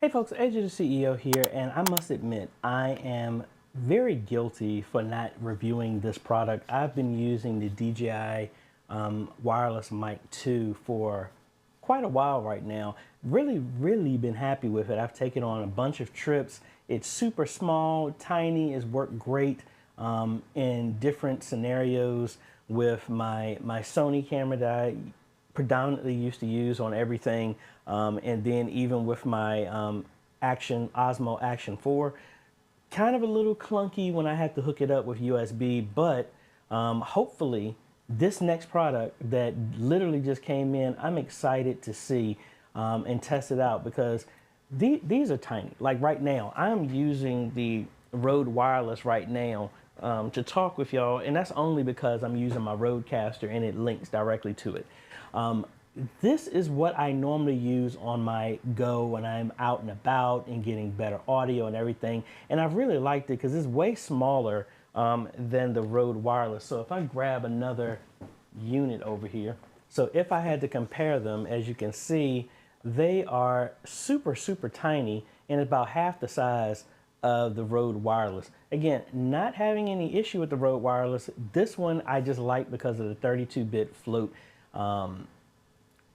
Hey folks, AJ the CEO here, and I must admit, I am very guilty for not reviewing this product. I've been using the DJI Wireless Mic 2 for quite a while right now. Really been happy with it. I've taken on a bunch of trips. It's super small, tiny, it's worked great in different scenarios with my Sony camera that I predominantly used to use on everything, and then even with my Osmo Action 4, kind of a little clunky when I had to hook it up with USB, but hopefully this next product that literally just came in, I'm excited to see and test it out, because these are tiny. Like right now, I'm using the Rode Wireless right now to talk with y'all, and that's only because I'm using my Rodecaster and it links directly to it. This is what I normally use on my Go when I'm out and about and getting better audio and everything. And I've really liked it because it's way smaller than the Rode Wireless. So if I grab another unit over here, so if I had to compare them, as you can see, they are super tiny and about half the size of the Rode Wireless. Again, not having any issue with the Rode Wireless. This one I just like because of the 32-bit float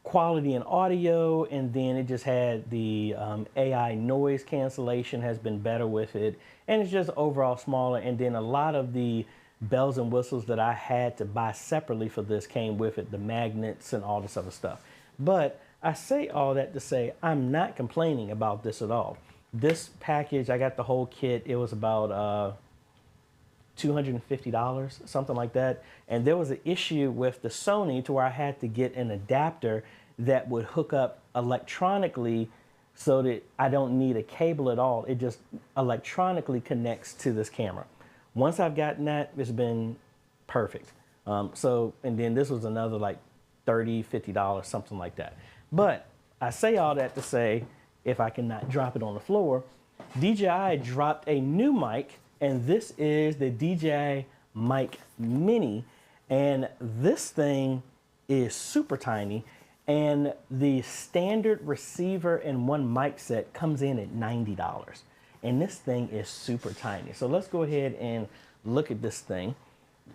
quality and audio, and then it just had the AI noise cancellation has been better with it, and it's just overall smaller. And then a lot of the bells and whistles that I had to buy separately for this came with it, the magnets and all this other stuff. But I say all that to say I'm not complaining about this at all. This package, I got the whole kit. It was about $250, something like that. And there was an issue with the Sony to where I had to get an adapter that would hook up electronically so that I don't need a cable at all. It just electronically connects to this camera. Once I've gotten that, it's been perfect. And then this was another like $30, $50, something like that. But I say all that to say, if I cannot drop it on the floor, DJI dropped a new mic, and this is the DJI Mic Mini. And this thing is super tiny, and the standard receiver and one mic set comes in at $90. And this thing is super tiny. So let's go ahead and look at this thing.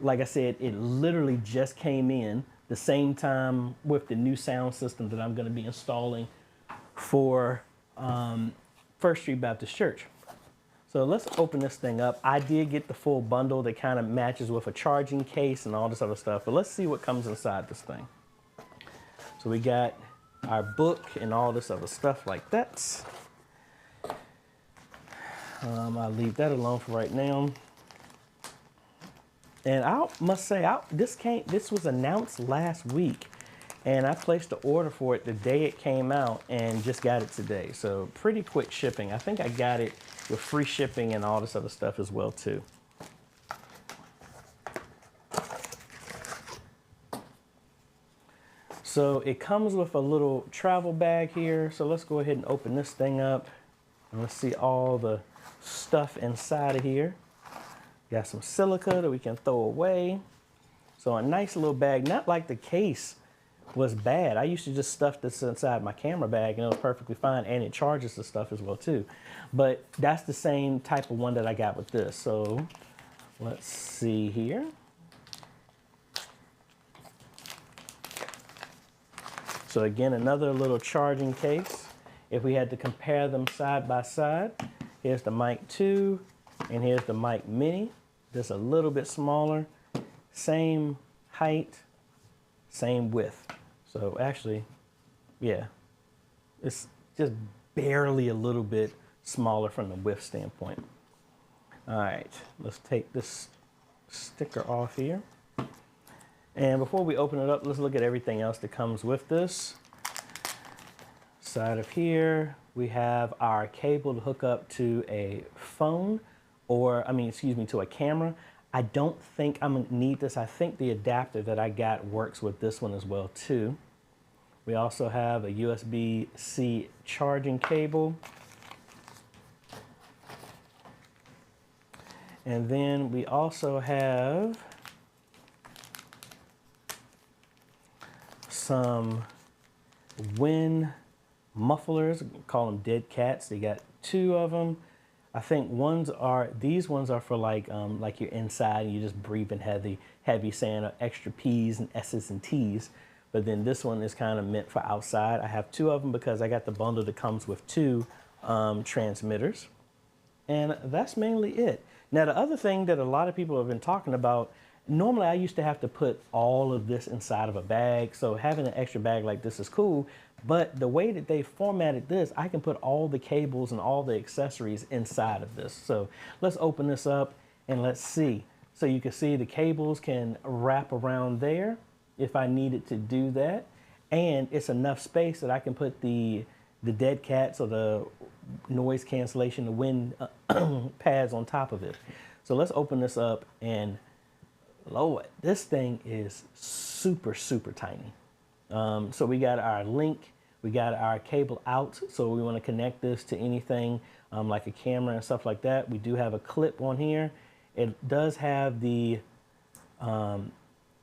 Like I said, it literally just came in the same time with the new sound system that I'm going to be installing for First Street Baptist Church. So let's open this thing up. I did get the full bundle that kind of matches with a charging case and all this other stuff, but let's see what comes inside this thing. So we got our book and all this other stuff like that. I'll leave that alone for right now. And I must say, this was announced last week, and I placed the order for it the day it came out and just got it today. So pretty quick shipping. I think I got it with free shipping and all this other stuff as well too. So it comes with a little travel bag here. So let's go ahead and open this thing up and let's see all the stuff inside of here. Got some silica that we can throw away. So a nice little bag, not like the case was bad. I used to just stuff this inside my camera bag and it was perfectly fine, and it charges the stuff as well too. But that's the same type of one that I got with this. So let's see here. So again, another little charging case. If we had to compare them side by side, here's the Mic 2 and here's the Mic Mini. Just a little bit smaller, same height, same width. So actually, yeah, it's just barely a little bit smaller from the width standpoint. All right, let's take this sticker off here. And before we open it up, let's look at everything else that comes with this. Side of here, we have our cable to hook up to a phone, to a camera. I don't think I'm gonna need this. I think the adapter that I got works with this one as well too. We also have a USB-C charging cable. And then we also have some wind mufflers, call them dead cats. They got 2 of them. I think these ones are for like you're inside and you're just breathing heavy saying extra P's and S's and T's. But then this one is kind of meant for outside. I have 2 of them because I got the bundle that comes with 2 transmitters. And that's mainly it. Now, the other thing that a lot of people have been talking about, normally I used to have to put all of this inside of a bag. So having an extra bag like this is cool. But the way that they formatted this, I can put all the cables and all the accessories inside of this. So let's open this up and let's see. So you can see the cables can wrap around there if I needed to do that. And it's enough space that I can put the dead cats or the noise cancellation, the wind pads on top of it. So let's open this up, and Lord, this thing is super, super tiny. So we got our link, we got our cable out. So we want to connect this to anything like a camera and stuff like that. We do have a clip on here. It does have the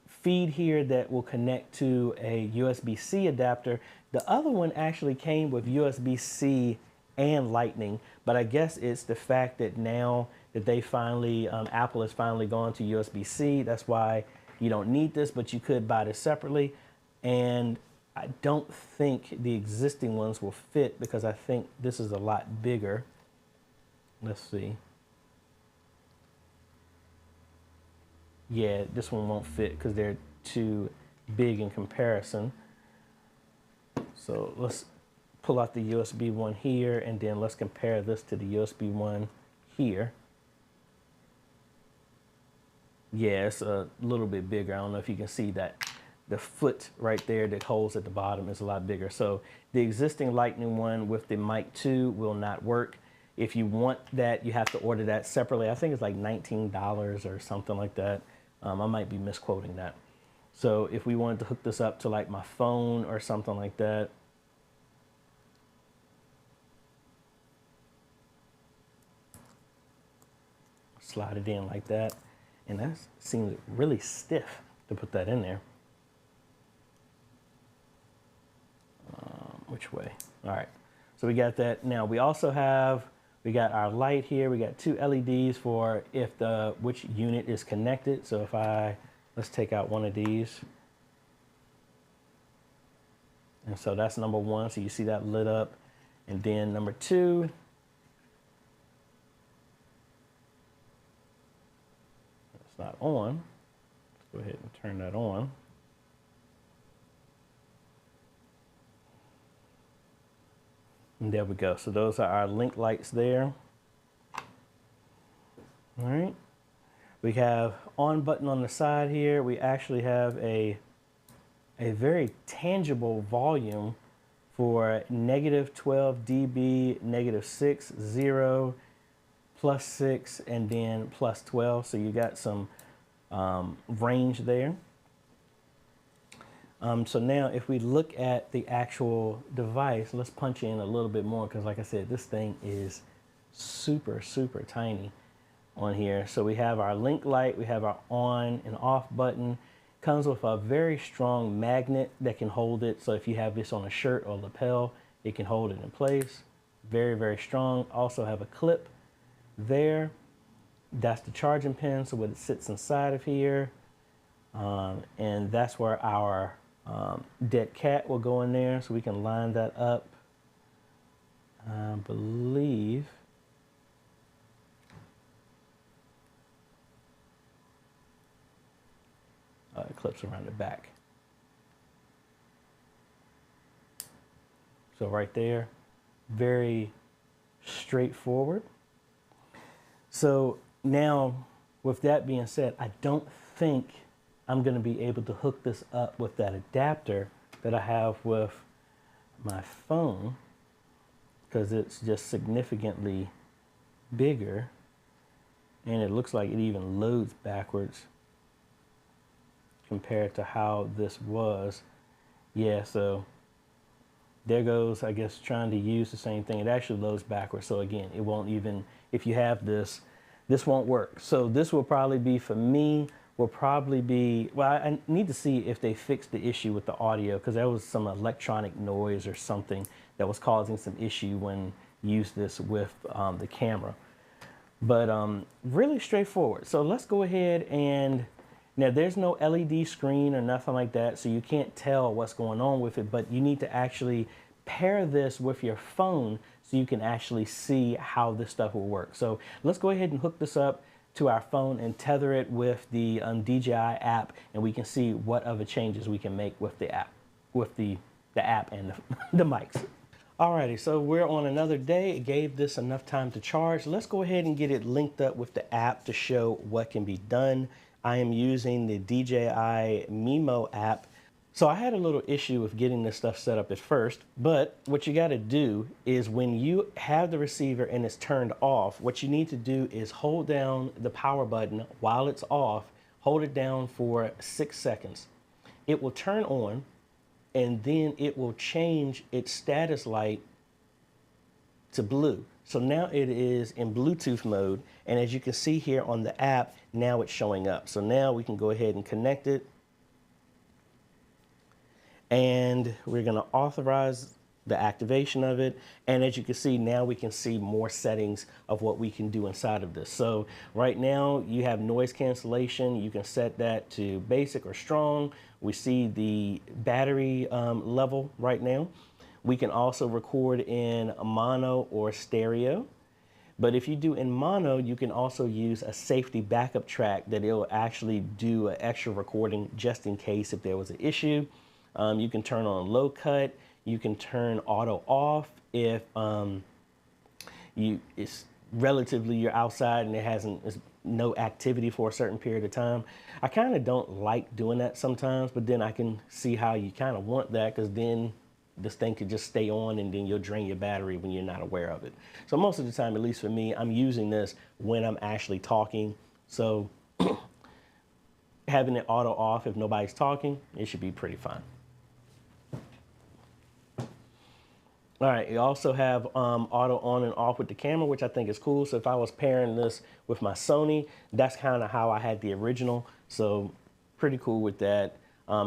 feed here that will connect to a USB-C adapter. The other one actually came with USB-C and Lightning, but I guess it's the fact that now that they finally, Apple has finally gone to USB-C, that's why you don't need this, but you could buy this separately. And I don't think the existing ones will fit because I think this is a lot bigger. Let's see. Yeah, this one won't fit because they're too big in comparison. So let's pull out the USB one here, and then let's compare this to the USB one here. Yeah, it's a little bit bigger. I don't know if you can see that. The foot right there that holds at the bottom is a lot bigger. So the existing Lightning one with the Mic 2 will not work. If you want that, you have to order that separately. I think it's like $19 or something like that. I might be misquoting that. So if we wanted to hook this up to like my phone or something like that, slide it in like that. And that seems really stiff to put that in there. Which way? All right, so we got that. Now we also we got our light here. We got 2 LEDs for if which unit is connected. So if let's take out one of these. And so that's number 1. So you see that lit up. And then number 2, it's not on. Let's go ahead and turn that on. And there we go. So those are our link lights there. All right. We have on button on the side here. We actually have a very tangible volume for -12 dB, -6, 0, +6, and then +12. So you got some range there. So now if we look at the actual device, let's punch in a little bit more because like I said, this thing is super, super tiny on here. So we have our link light, we have our on and off button. Comes with a very strong magnet that can hold it. So if you have this on a shirt or lapel, it can hold it in place. Very, very strong. Also have a clip there. That's the charging pin, so it sits inside of here. And that's where our dead cat will go in there, so we can line that up. I believe it clips around the back. So right there, very straightforward. So now, with that being said, I don't think I'm going to be able to hook this up with that adapter that I have with my phone because it's just significantly bigger, and it looks like it even loads backwards compared to how this was. Yeah, so there goes, I guess, trying to use the same thing. It actually loads backwards. So again, it won't even, if you have this won't work. So this will probably be, for me, will probably be, well, I need to see if they fixed the issue with the audio because there was some electronic noise or something that was causing some issue when you use this with the camera. But really straightforward. So let's go ahead and, now there's no LED screen or nothing like that, so you can't tell what's going on with it, but you need to actually pair this with your phone so you can actually see how this stuff will work. So let's go ahead and hook this up to our phone and tether it with the DJI app, and we can see what other changes we can make with the app, and the mics. Alrighty, so we're on another day. It gave this enough time to charge. Let's go ahead and get it linked up with the app to show what can be done. I am using the DJI Mimo app. So I had a little issue with getting this stuff set up at first, but what you gotta do is when you have the receiver and it's turned off, what you need to do is hold down the power button while it's off, hold it down for 6 seconds. It will turn on, and then it will change its status light to blue. So now it is in Bluetooth mode, and as you can see here on the app, now it's showing up. So now we can go ahead and connect it, and we're gonna authorize the activation of it. And as you can see, now we can see more settings of what we can do inside of this. So right now you have noise cancellation. You can set that to basic or strong. We see the battery level right now. We can also record in mono or stereo. But if you do in mono, you can also use a safety backup track that it'll actually do an extra recording just in case if there was an issue. You can turn on low cut. You can turn auto off if it's relatively you're outside and there's no activity for a certain period of time. I kind of don't like doing that sometimes, but then I can see how you kind of want that, because then this thing could just stay on and then you'll drain your battery when you're not aware of it. So most of the time, at least for me, I'm using this when I'm actually talking. So having it auto off if nobody's talking, it should be pretty fine. All right, you also have auto on and off with the camera, which I think is cool. So if I was pairing this with my Sony, that's kind of how I had the original. So pretty cool with that.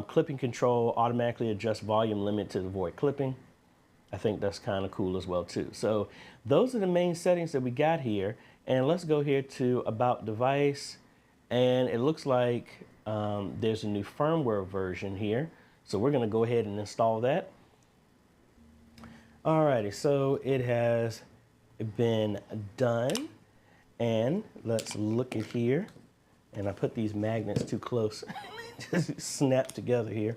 Clipping control, automatically adjust volume limit to avoid clipping. I think that's kind of cool as well too. So those are the main settings that we got here. And let's go here to About Device. And it looks like there's a new firmware version here. So we're gonna go ahead and install that. Alrighty, so it has been done, and let's look at here. And I put these magnets too close, just snap together here.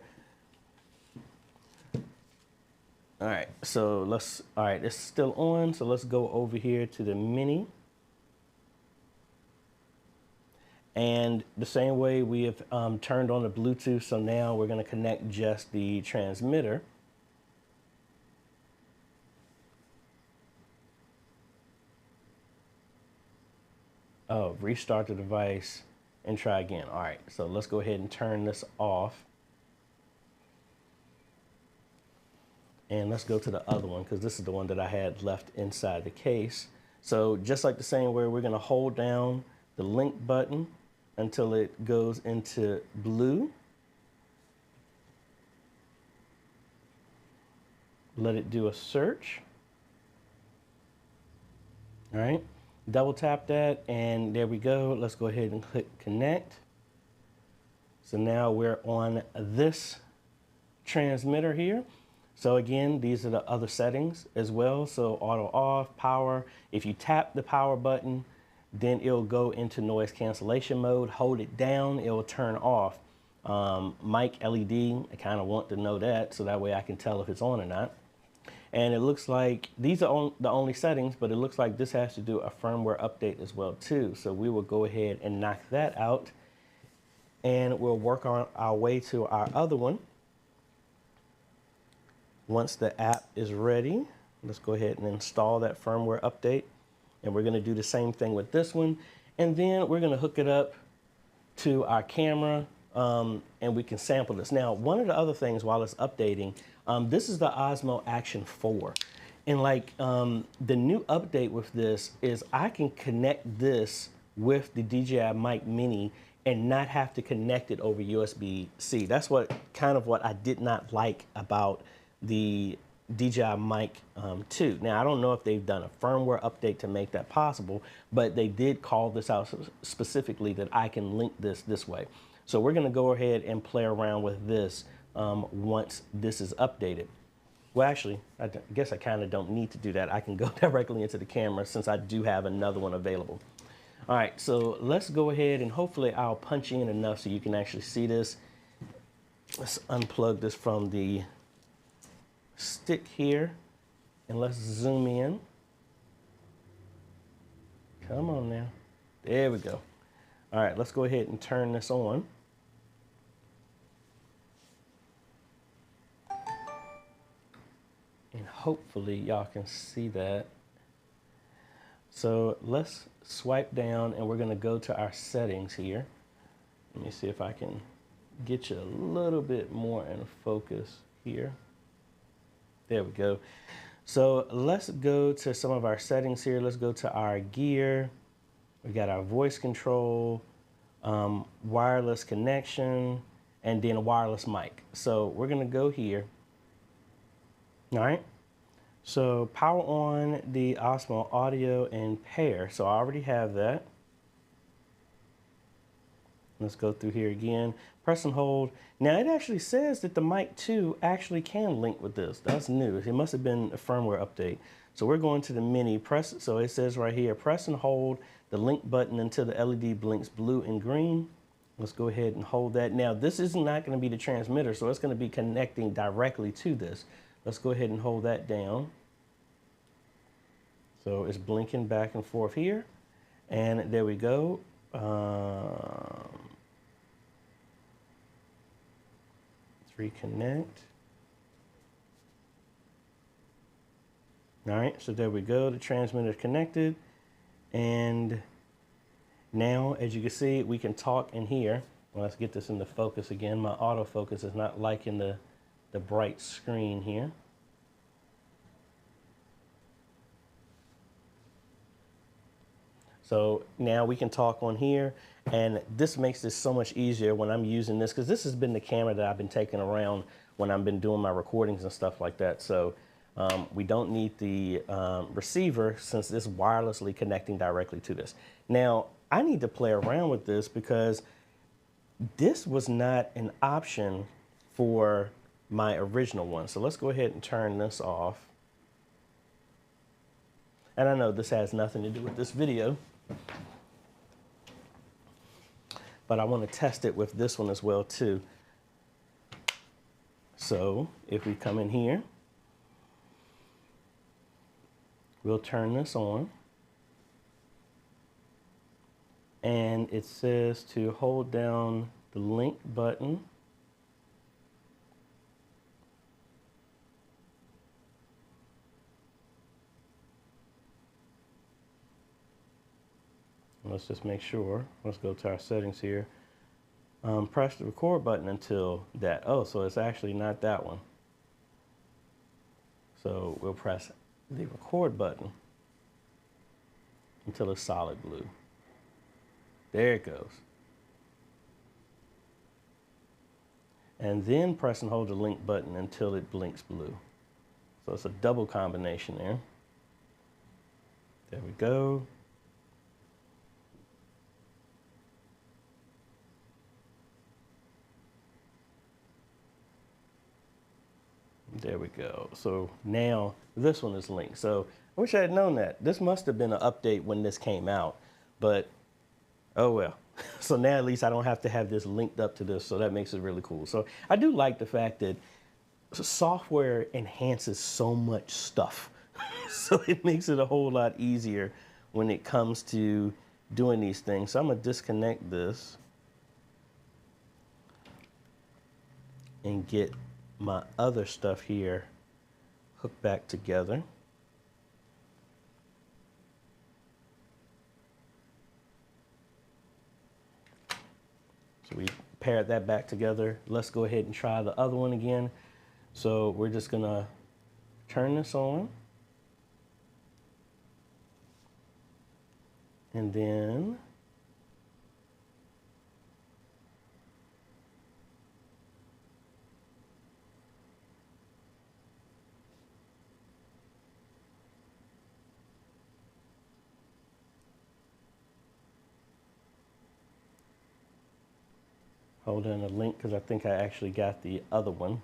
All right, so all right, it's still on, so let's go over here to the Mini. And the same way we have turned on the Bluetooth, so now we're gonna connect just the transmitter. Oh, restart the device and try again. All right, so let's go ahead and turn this off. And let's go to the other one, because this is the one that I had left inside the case. So just like the same way, we're gonna hold down the link button until it goes into blue. Let it do a search. All right. Double tap that, and there we go. Let's go ahead and click connect. So now we're on this transmitter here. So again, these are the other settings as well. So auto off, power. If you tap the power button, then it'll go into noise cancellation mode. Hold it down, it will turn off. Mic LED, I kind of want to know that, so that way I can tell if it's on or not. And it looks like these are the only settings, but it looks like this has to do a firmware update as well too. So we will go ahead and knock that out, and we'll work on our way to our other one. Once the app is ready, let's go ahead and install that firmware update. And we're gonna do the same thing with this one. And then we're gonna hook it up to our camera, and we can sample this. Now, one of the other things while it's updating, this is the Osmo Action 4. And like the new update with this is I can connect this with the DJI Mic Mini and not have to connect it over USB-C. That's what I did not like about the DJI Mic 2. Now, I don't know if they've done a firmware update to make that possible, but they did call this out specifically that I can link this way. So we're going to go ahead and play around with this once this is updated. Well, actually, I guess I kind of don't need to do that. I can go directly into the camera since I do have another one available. All right, so let's go ahead and hopefully I'll punch in enough so you can actually see this. Let's unplug this from the stick here and let's zoom in. Come on now. There we go. All right, let's go ahead and turn this on. And hopefully y'all can see that. So let's swipe down and we're gonna go to our settings here. Let me see if I can get you a little bit more in focus here. There we go. So let's go to some of our settings here. Let's go to our gear. We got our voice control, wireless connection, and then a wireless mic. So we're gonna go here. All right. So power on the Osmo audio and pair. So I already have that. Let's go through here again. Press and hold. Now it actually says that the Mic 2 actually can link with this. That's new. It must have been a firmware update. So we're going to the Mini. Press. So it says right here, press and hold the link button until the LED blinks blue and green. Let's go ahead and hold that. Now this is not going to be the transmitter, so it's going to be connecting directly to this. Let's go ahead and hold that down. So it's blinking back and forth here. And there we go. Let's reconnect. All right, so there we go. The transmitter is connected. And now, as you can see, we can talk in here. Well, let's get this into focus again. My autofocus is not liking the bright screen here. So now we can talk on here, and this makes this so much easier when I'm using this, because this has been the camera that I've been taking around when I've been doing my recordings and stuff like that. So we don't need the receiver since it's wirelessly connecting directly to this. Now, I need to play around with this because this was not an option for my original one. So let's go ahead and turn this off. And I know this has nothing to do with this video, but I want to test it with this one as well too. So if we come in here, we'll turn this on. And it says to hold down the link button. Let's just make sure. Let's go to our settings here. Press the record button until that. Oh, so it's actually not that one. So we'll press the record button until it's solid blue. There it goes. And then press and hold the link button until it blinks blue. So it's a double combination there. There we go. There we go. So now this one is linked. So I wish I had known that. This must have been an update when this came out, but oh well. So now at least I don't have to have this linked up to this, so that makes it really cool. So I do like the fact that software enhances so much stuff. So it makes it a whole lot easier when it comes to doing these things. So I'm gonna disconnect this and get my other stuff here hooked back together. So we paired that back together. Let's go ahead and try the other one again. So we're just gonna turn this on. And then hold in a link because I think I actually got the other one.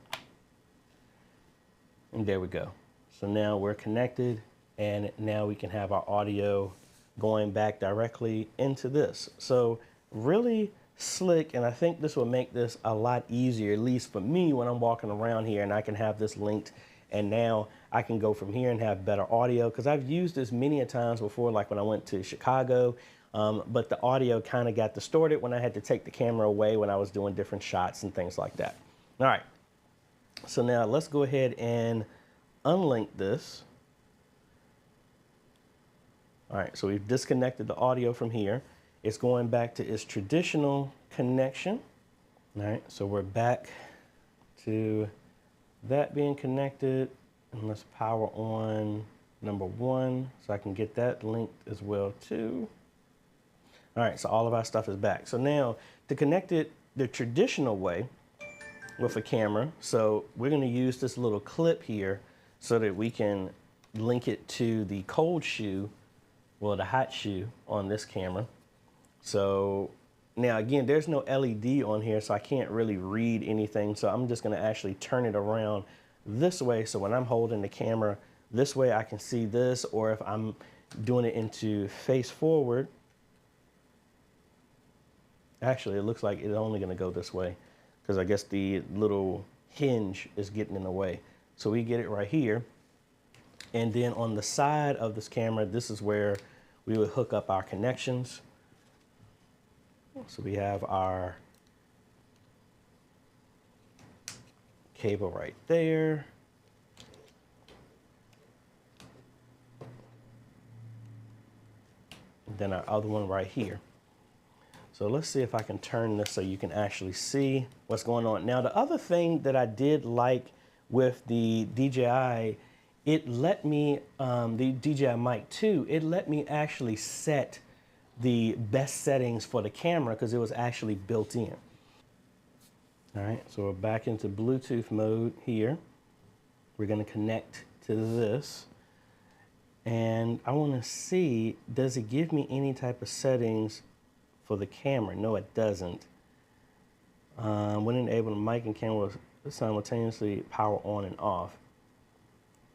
And there we go. So now we're connected, and now we can have our audio going back directly into this. So really slick, and I think this will make this a lot easier, at least for me when I'm walking around here, and I can have this linked, and now I can go from here and have better audio, because I've used this many a times before, like when I went to Chicago, but the audio kind of got distorted when I had to take the camera away when I was doing different shots and things like that. All right, so now let's go ahead and unlink this. All right, so we've disconnected the audio from here. It's going back to its traditional connection. All right, so we're back to that being connected. And let's power on number 1 so I can get that linked as well too. All right, so all of our stuff is back. So now to connect it the traditional way with a camera, so we're gonna use this little clip here so that we can link it to the cold shoe, well, the hot shoe on this camera. So now again, there's no LED on here, so I can't really read anything. So I'm just gonna actually turn it around this way. So when I'm holding the camera this way, I can see this, or if I'm doing it into face forward, actually it looks like it's only gonna go this way because I guess the little hinge is getting in the way. So we get it right here. And then on the side of this camera, this is where we would hook up our connections. So we have our cable right there. And then our other one right here. So let's see if I can turn this so you can actually see what's going on. Now, the other thing that I did like with the DJI, it let me, the DJI Mic 2, it let me actually set the best settings for the camera because it was actually built in. All right, so we're back into Bluetooth mode here. We're gonna connect to this. And I wanna see, does it give me any type of settings for the camera? No, it doesn't. When enabled, the mic and camera will simultaneously power on and off.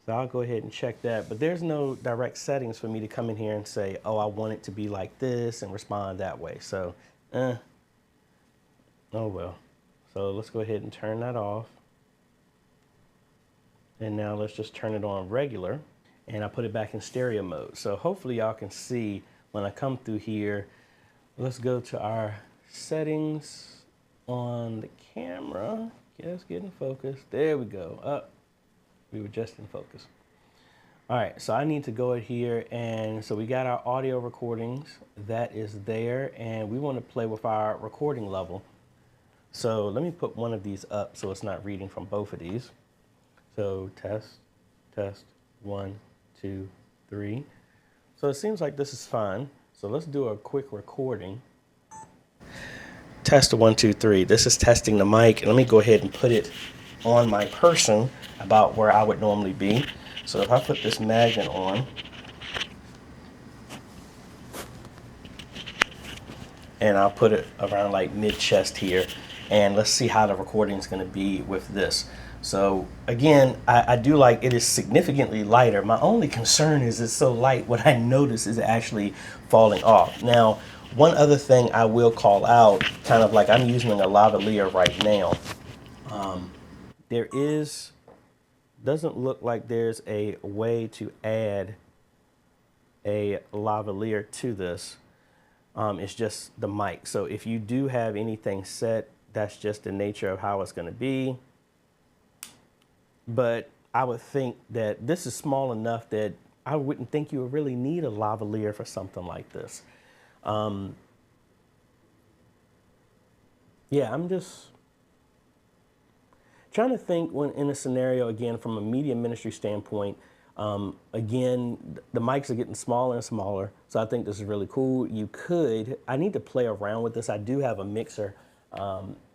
So I'll go ahead and check that, but there's no direct settings for me to come in here and say, oh, I want it to be like this and respond that way. So, oh well. So let's go ahead and turn that off. And now let's just turn it on regular, and I put it back in stereo mode. So hopefully y'all can see when I come through here. Let's go to our settings on the camera. Let's get in focus. There we go. Up. We were just in focus. All right, so I need to go here, and so we got our audio recordings. That is there, and we want to play with our recording level. So let me put one of these up so it's not reading from both of these. So test, 1, 2, 3. So it seems like this is fine. So let's do a quick recording. Test 1, 2, 3. This is testing the mic, and let me go ahead and put it on my person about where I would normally be. So if I put this magnet on, and I'll put it around like mid-chest here, and let's see how the recording is going to be with this. So again, I do like it is significantly lighter. My only concern is it's so light, what I notice is actually falling off. Now, one other thing I will call out, kind of like I'm using a lavalier right now. There doesn't look like there's a way to add a lavalier to this. It's just the mic. So if you do have anything set, that's just the nature of how it's going to be. But I would think that this is small enough that I wouldn't think you would really need a lavalier for something like this. Yeah, I'm just trying to think when in a scenario, again, from a media ministry standpoint. Again, the mics are getting smaller and smaller, so I think this is really cool. I need to play around with this. I do have a mixer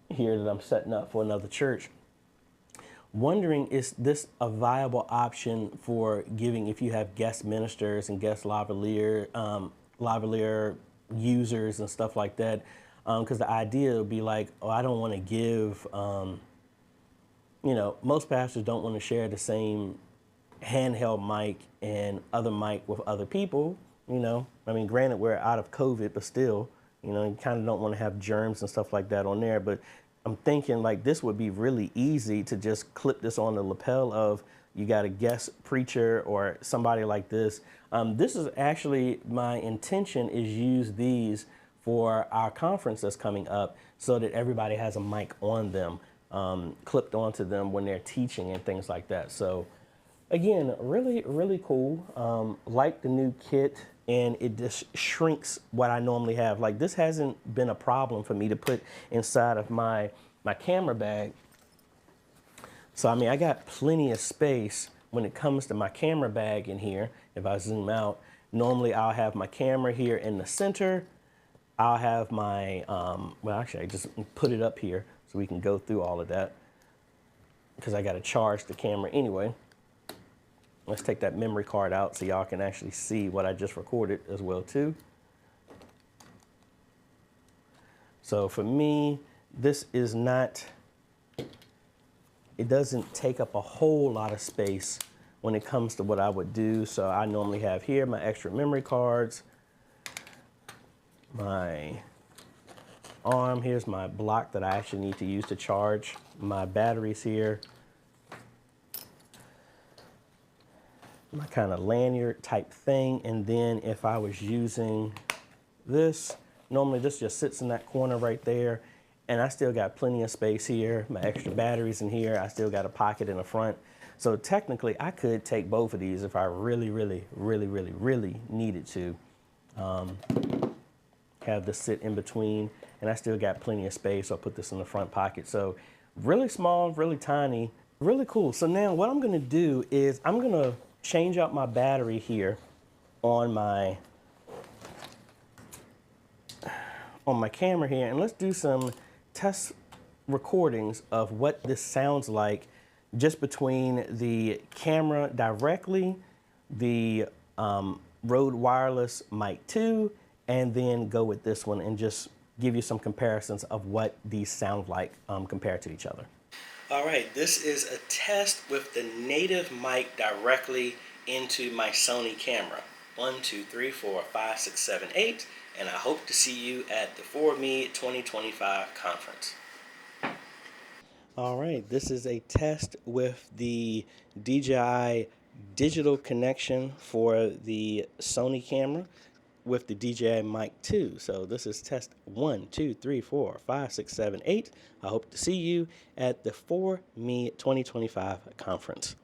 here that I'm setting up for another church. Wondering, is this a viable option for giving, if you have guest ministers and guest lavalier users and stuff like that? Because the idea would be like, oh, I don't want to give, you know, most pastors don't want to share the same handheld mic and other mic with other people, you know. I mean, granted, we're out of COVID, but still, you know, you kind of don't want to have germs and stuff like that on there. But I'm thinking like this would be really easy to just clip this on the lapel of, you got a guest preacher or somebody like this. This is actually, my intention is use these for our conference that's coming up so that everybody has a mic on them, clipped onto them when they're teaching and things like that. So again, really, really cool. Like the new kit, and it just shrinks what I normally have. Like this hasn't been a problem for me to put inside of my camera bag. So, I mean, I got plenty of space when it comes to my camera bag in here. If I zoom out, normally I'll have my camera here in the center. I'll have my, well, actually, I just put it up here so we can go through all of that because I got to charge the camera anyway. Let's take that memory card out so y'all can actually see what I just recorded as well, too. So for me, this is not, it doesn't take up a whole lot of space when it comes to what I would do. So I normally have here my extra memory cards, my arm, here's my block that I actually need to use to charge my batteries here, my kind of lanyard type thing. And then if I was using this, normally this just sits in that corner right there. And I still got plenty of space here, my extra batteries in here. I still got a pocket in the front. So technically I could take both of these if I really, really, really, really, really needed to. Have this sit in between, and I still got plenty of space. So I'll put this in the front pocket. So really small, really tiny, really cool. So now what I'm gonna do is I'm gonna change out my battery here on my camera here, and let's do some test recordings of what this sounds like just between the camera directly, the Rode Wireless Mic 2, and then go with this one and just give you some comparisons of what these sound like compared to each other. All right, this is a test with the native mic directly into my Sony camera. 1, 2, 3, 4, 5, 6, 7, 8. And I hope to see you at the For Me 2025 conference. All right, this is a test with the DJI digital connection for the Sony camera with the DJI Mic 2. So this is test 1, 2, 3, 4, 5, 6, 7, 8. I hope to see you at the For Me 2025 conference.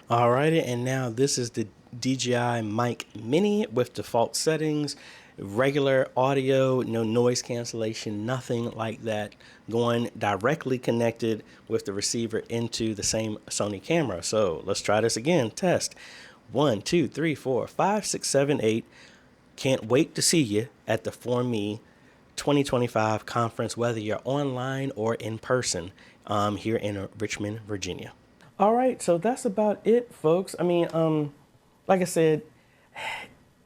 All righty, and now this is the DJI Mic Mini with default settings, regular audio, no noise cancellation, nothing like that, going directly connected with the receiver into the same Sony camera. So let's try this again. Test 1, 2, 3, 4, 5, 6, 7, 8. Can't wait to see you at the For Me 2025 conference, whether you're online or in person here in Richmond, Virginia. All right, so that's about it, folks. I mean, like I said,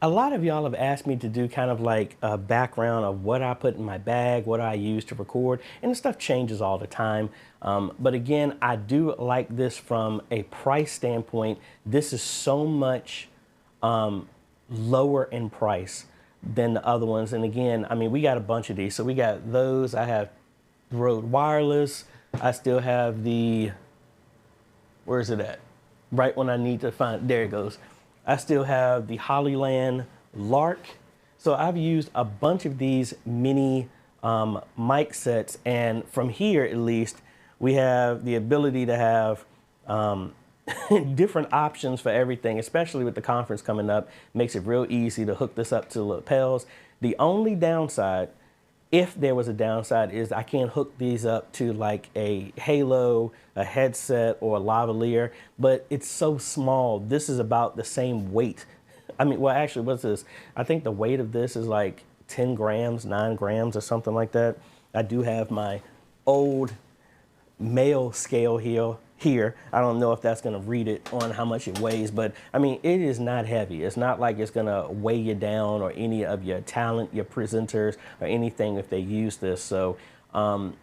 a lot of y'all have asked me to do kind of like a background of what I put in my bag, what I use to record, and the stuff changes all the time. But again, I do like this from a price standpoint. This is so much lower in price than the other ones. And again, I mean, we got a bunch of these. So we got those. I have Rode Wireless. I still have the, where is it at? Right when I need to find, there it goes. I still have the Hollyland Lark. So I've used a bunch of these mini mic sets, and from here at least, we have the ability to have different options for everything, especially with the conference coming up. Makes it real easy to hook this up to lapels. The only downside, if there was a downside, is I can't hook these up to like a Halo, a headset, or a lavalier, but it's so small. This is about the same weight. I mean, well, actually, what's this? I think the weight of this is like 10 grams, 9 grams, or something like that. I do have my old male scale here. I don't know if that's going to read it on how much it weighs, but I mean, it is not heavy. It's not like it's going to weigh you down or any of your talent, your presenters or anything if they use this. So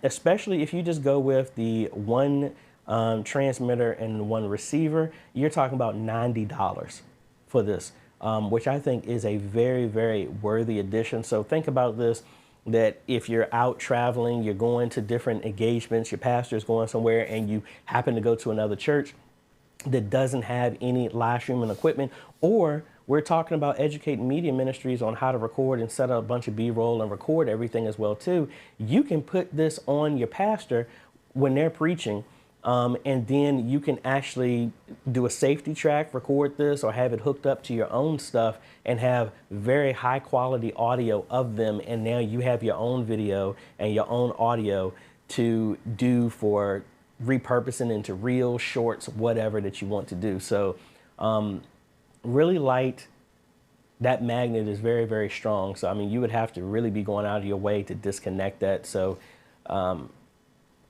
especially if you just go with the one transmitter and one receiver, you're talking about $90 for this, which I think is a very, very worthy addition. So think about this, that if you're out traveling, you're going to different engagements, your pastor's going somewhere and you happen to go to another church that doesn't have any live streaming equipment, or we're talking about educating media ministries on how to record and set up a bunch of B-roll and record everything as well too. You can put this on your pastor when they're preaching, and then you can actually do a safety track, record this, or have it hooked up to your own stuff and have very high quality audio of them. And now you have your own video and your own audio to do for repurposing into reels, shorts, whatever that you want to do. So really light. That magnet is very, very strong. So, I mean, you would have to really be going out of your way to disconnect that. So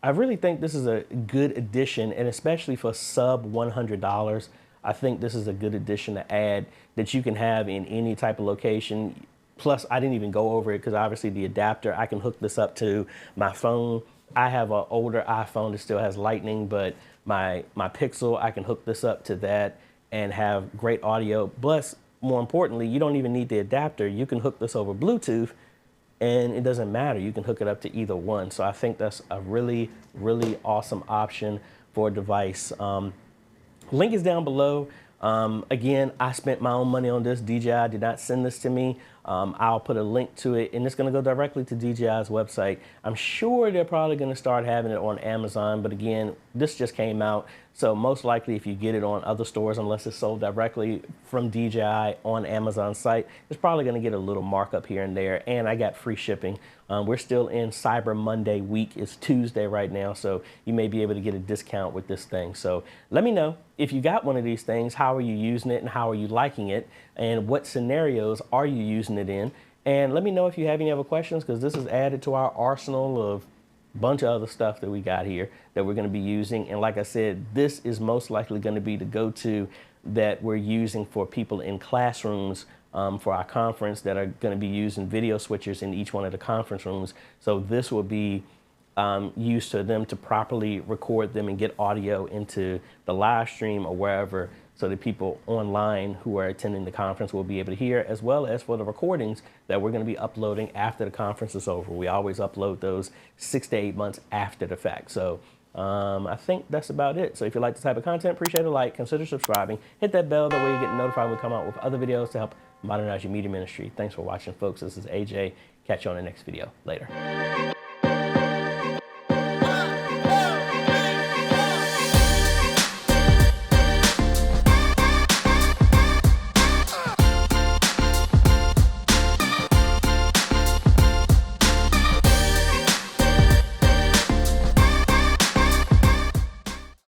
I really think this is a good addition, and especially for sub $100, I think this is a good addition to add that you can have in any type of location. Plus, I didn't even go over it because obviously the adapter, I can hook this up to my phone. I have an older iPhone that still has Lightning, but my Pixel, I can hook this up to that and have great audio. Plus, more importantly, you don't even need the adapter. You can hook this over Bluetooth, and it doesn't matter. You can hook it up to either one. So I think that's a really, really awesome option for a device. Link is down below. Again, I spent my own money on this. DJI did not send this to me. I'll put a link to it, and it's going to go directly to DJI's website. I'm sure they're probably going to start having it on Amazon, but again, this just came out. So most likely if you get it on other stores, unless it's sold directly from DJI on Amazon site, it's probably going to get a little markup here and there. And I got free shipping. We're still in Cyber Monday week. It's Tuesday right now, so you may be able to get a discount with this thing. So let me know if you got one of these things, how are you using it and how are you liking it, and what scenarios are you using it in? And let me know if you have any other questions, because this is added to our arsenal of a bunch of other stuff that we got here that we're going to be using. And like I said, this is most likely going to be the go-to that we're using for people in classrooms for our conference that are going to be using video switchers in each one of the conference rooms. So this will be used to them to properly record them and get audio into the live stream or wherever, so that people online who are attending the conference will be able to hear, as well as for the recordings that we're going to be uploading after the conference is over. We always upload those 6 to 8 months after the fact. So I think that's about it. So if you like this type of content, appreciate a like, consider subscribing, hit that bell, that way you get notified when we come out with other videos to help modernize your media ministry. Thanks for watching, folks. This is AJ. Catch you on the next video. Later.